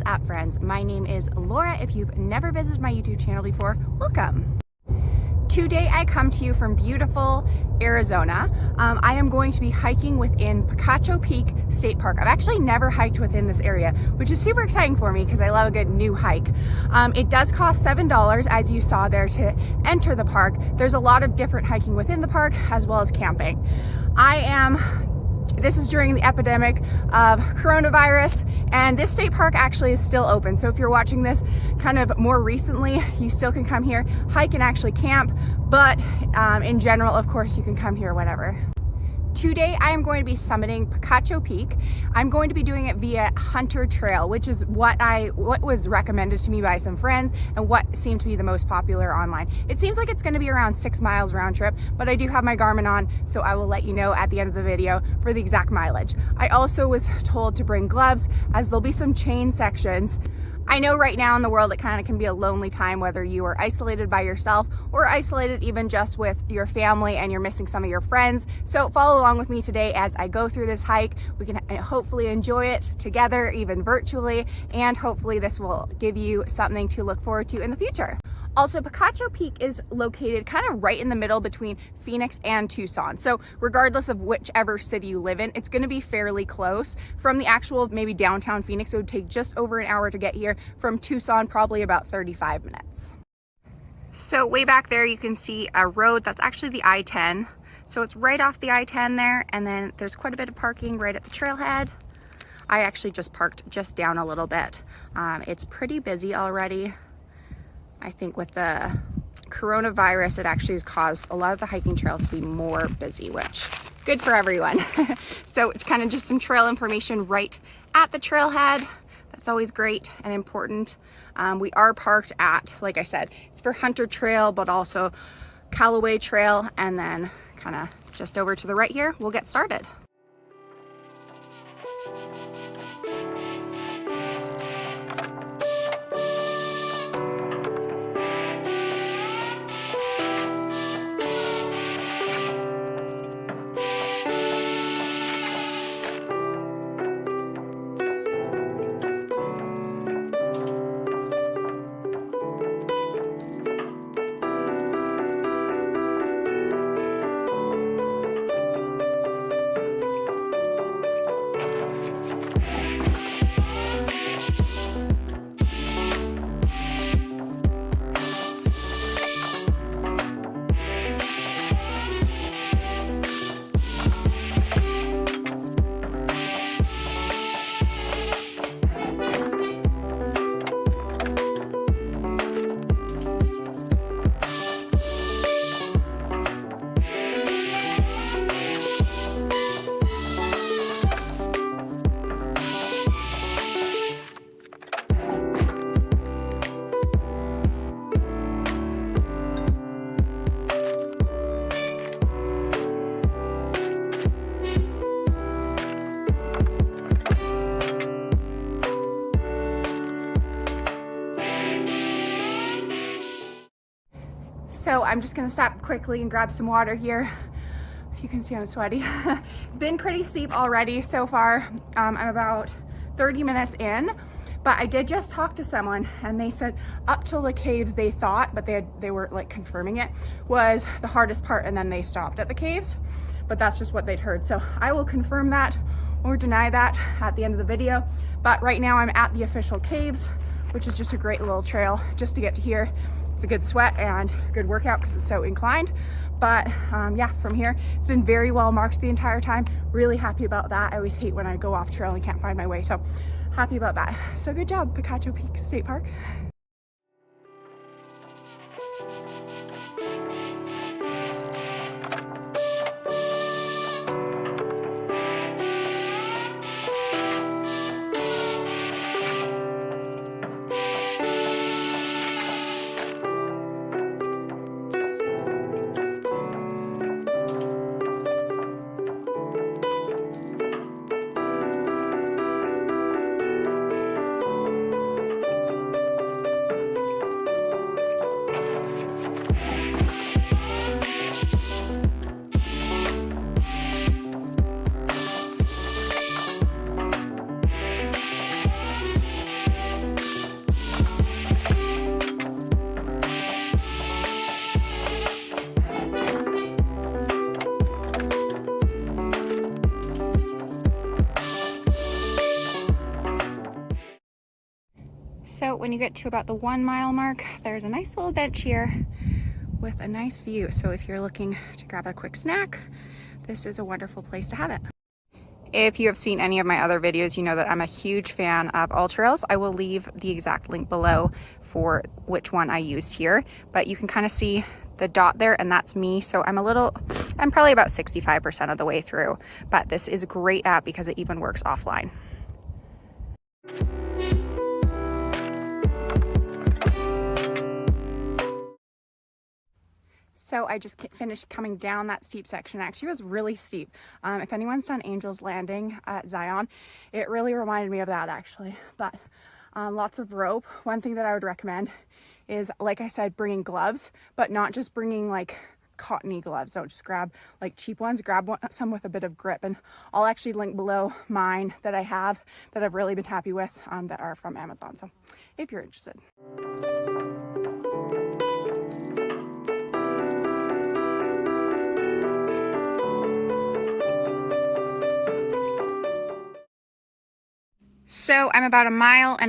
up, friends? My name is Laura. If you've never visited my YouTube channel before, welcome. Today I come to you from beautiful Arizona. I am going to be hiking within Picacho Peak State Park. I've actually never hiked within this area, which is super exciting for me because I love a good new hike. It does cost $7, as you saw there, to enter the park. There's a lot of different hiking within the park as well as camping. This is during the epidemic of coronavirus, and this state park actually is still open. So if you're watching this kind of more recently, you still can come here, hike and actually camp. But in general, of course, you can come here whenever. Today, I am going to be summiting Picacho Peak. I'm going to be doing it via Hunter Trail, which is what was recommended to me by some friends and what seemed to be the most popular online. It seems like it's going to be around 6 miles round trip, but I do have my Garmin on, so I will let you know at the end of the video for the exact mileage. I also was told to bring gloves, as there'll be some chain sections. I know right now in the world it kind of can be a lonely time, whether you are isolated by yourself or isolated even just with your family and you're missing some of your friends. So follow along with me today as I go through this hike. We can hopefully enjoy it together, even virtually, and hopefully this will give you something to look forward to in the future. Also, Picacho Peak is located kind of right in the middle between Phoenix and Tucson. So regardless of whichever city you live in, it's going to be fairly close. From the actual maybe downtown Phoenix, it would take just over an hour to get here. From Tucson, probably about 35 minutes. So way back there, you can see a road that's actually the I-10. So it's right off the I-10 there, and then there's quite a bit of parking right at the trailhead. I actually just parked just down a little bit. It's pretty busy already. I think with the coronavirus, it actually has caused a lot of the hiking trails to be more busy, which good for everyone. So it's kind of just some trail information right at the trailhead. That's always great and important. We are parked at, like I said, it's for Hunter Trail, but also Callaway Trail, and then kind of just over to the right here, we'll get started. So I'm just gonna stop quickly and grab some water here. You can see I'm sweaty. It's been pretty steep already so far. I'm about 30 minutes in, but I did just talk to someone and they said up till the caves they thought, but they were like confirming it, was the hardest part, and then they stopped at the caves. But that's just what they'd heard. So I will confirm that or deny that at the end of the video. But right now I'm at the official caves, which is just a great little trail just to get to here. It's a good sweat and good workout because it's so inclined. But yeah, from here, it's been very well marked the entire time. Really happy about that. I always hate when I go off trail and can't find my way. So happy about that. So good job, Picacho Peak State Park. when you get to about the 1 mile mark, there's a nice little bench here with a nice view. So if you're looking to grab a quick snack, this is a wonderful place to have it. If you have seen any of my other videos, you know that I'm a huge fan of AllTrails. I will leave the exact link below for which one I used here, but you can kind of see the dot there, and that's me. So I'm probably about 65% of the way through, but this is a great app because it even works offline. So I just finished coming down that steep section. Actually, it was really steep. If anyone's done Angel's Landing at Zion, it really reminded me of that actually. But lots of rope. One thing that I would recommend is, like I said, bringing gloves, but not just bringing like cottony gloves. Don't just grab like cheap ones. Grab some with a bit of grip. And I'll actually link below mine that I have that I've really been happy with that are from Amazon. So if you're interested. So I'm about 1.5 miles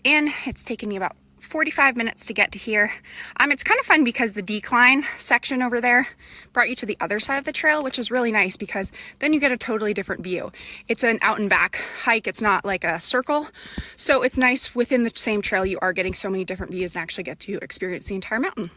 in. It's taken me about 45 minutes to get to here. It's kind of fun because the decline section over there brought you to the other side of the trail, which is really nice because then you get a totally different view. It's an out and back hike. It's not like a circle. So it's nice within the same trail, you are getting so many different views and actually get to experience the entire mountain.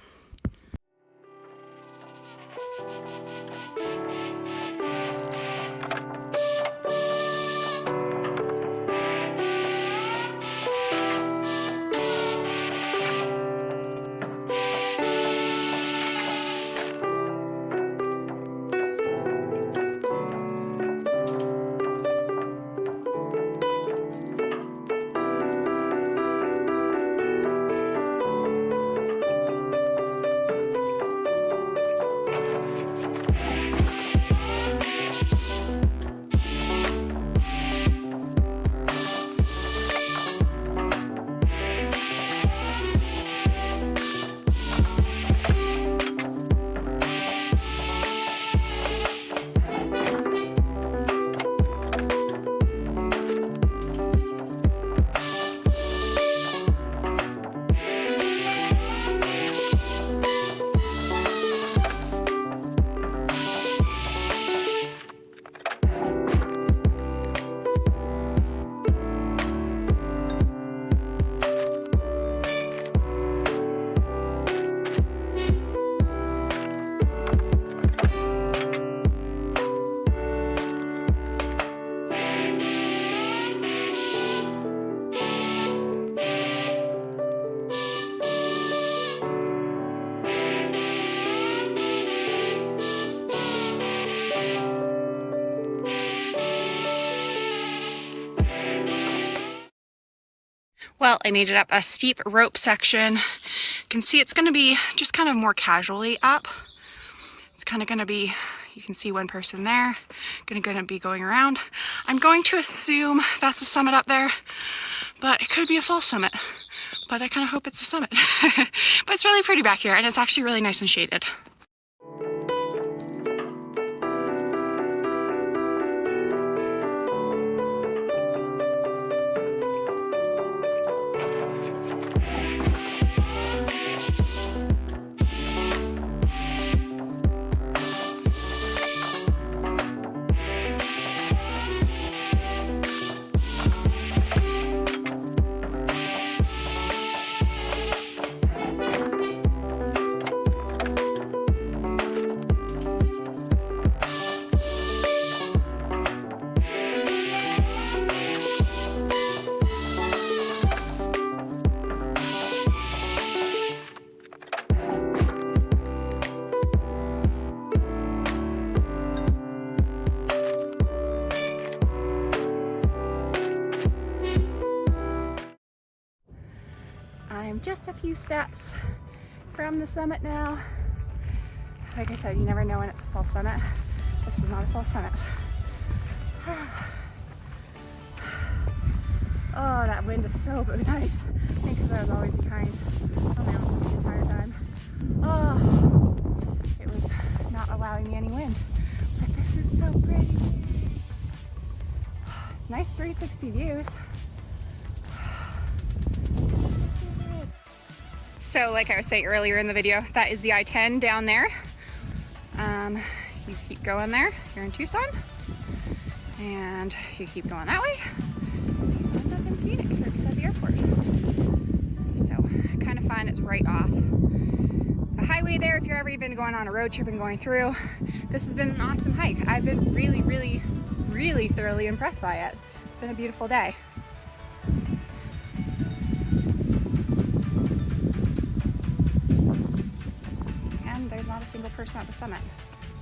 Well, I made it up a steep rope section. You can see it's going to be just kind of more casually up. It's kind of going to be, you can see one person there, going to be going around. I'm going to assume that's the summit up there, but it could be a false summit. But I kind of hope it's the summit. But it's really pretty back here, and it's actually really nice and shaded. I'm just a few steps from the summit now. Like I said, you never know when it's a false summit. This is not a false summit. Oh, that wind is so nice. I think because I was always behind on the mountain the entire time. Oh, it was not allowing me any wind. But this is so pretty. It's nice 360 views. So like I was saying earlier in the video, that is the I-10 down there. You keep going there, you're in Tucson, and you keep going that way, you end up in Phoenix, right beside the airport. So kind of fun, it's right off the highway there if you're ever even going on a road trip and going through. This has been an awesome hike. I've been really thoroughly impressed by it. It's been a beautiful day. And there's not a single person at the summit.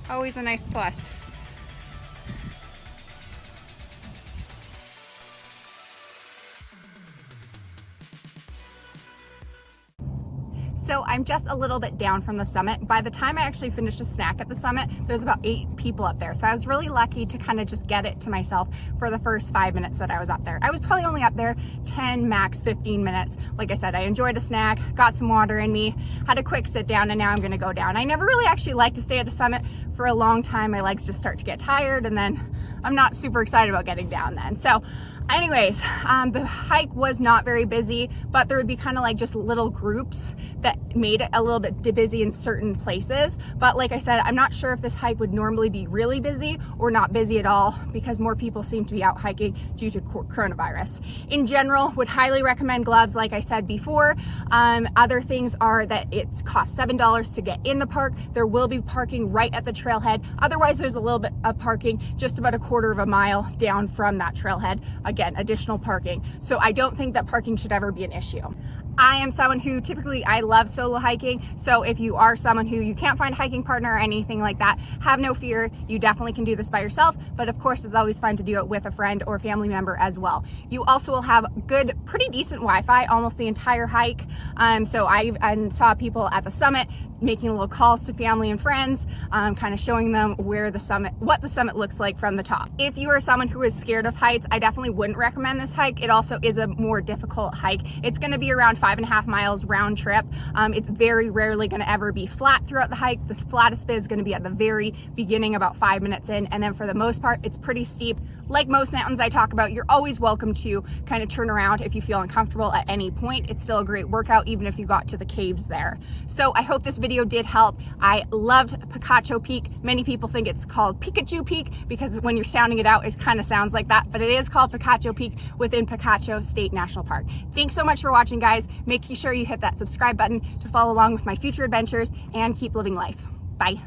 Always a nice plus. So I'm just a little bit down from the summit. By the time I actually finished a snack at the summit, there's about 8 people up there. So I was really lucky to kind of just get it to myself for the first 5 minutes that I was up there. I was probably only up there 10, max 15 minutes. Like I said, I enjoyed a snack, got some water in me, had a quick sit down, and now I'm gonna go down. I never really actually like to stay at a summit for a long time. My legs just start to get tired, and then I'm not super excited about getting down then. So anyways, the hike was not very busy, but there would be kind of like just little groups that made it a little bit busy in certain places. But like I said, I'm not sure if this hike would normally be really busy or not busy at all, because more people seem to be out hiking due to coronavirus. In general, would highly recommend gloves, like I said before. Other things are that it costs $7 to get in the park. There will be parking right at the trailhead. Otherwise, there's a little bit of parking just about a quarter of a mile down from that trailhead. Again, additional parking. So I don't think that parking should ever be an issue. I am someone who typically, I love solo hiking. So if you are someone who you can't find a hiking partner or anything like that, have no fear. You definitely can do this by yourself. But of course, it's always fun to do it with a friend or family member as well. You also will have good, pretty decent Wi-Fi almost the entire hike. So I saw people at the summit making little calls to family and friends, kind of showing them what the summit looks like from the top. If you are someone who is scared of heights, I definitely wouldn't recommend this hike. It also is a more difficult hike. It's gonna be around 5.5 miles round trip. It's very rarely gonna ever be flat throughout the hike. The flattest bit is gonna be at the very beginning, about 5 minutes in, and then for the most part, it's pretty steep. Like most mountains I talk about, you're always welcome to kind of turn around if you feel uncomfortable at any point. It's still a great workout, even if you got to the caves there. So I hope this video did help. I loved Picacho Peak. Many people think it's called Picacho Peak because when you're sounding it out, it kind of sounds like that, but it is called Picacho Peak within Picacho State National Park. Thanks so much for watching, guys. Make sure you hit that subscribe button to follow along with my future adventures and keep living life. Bye.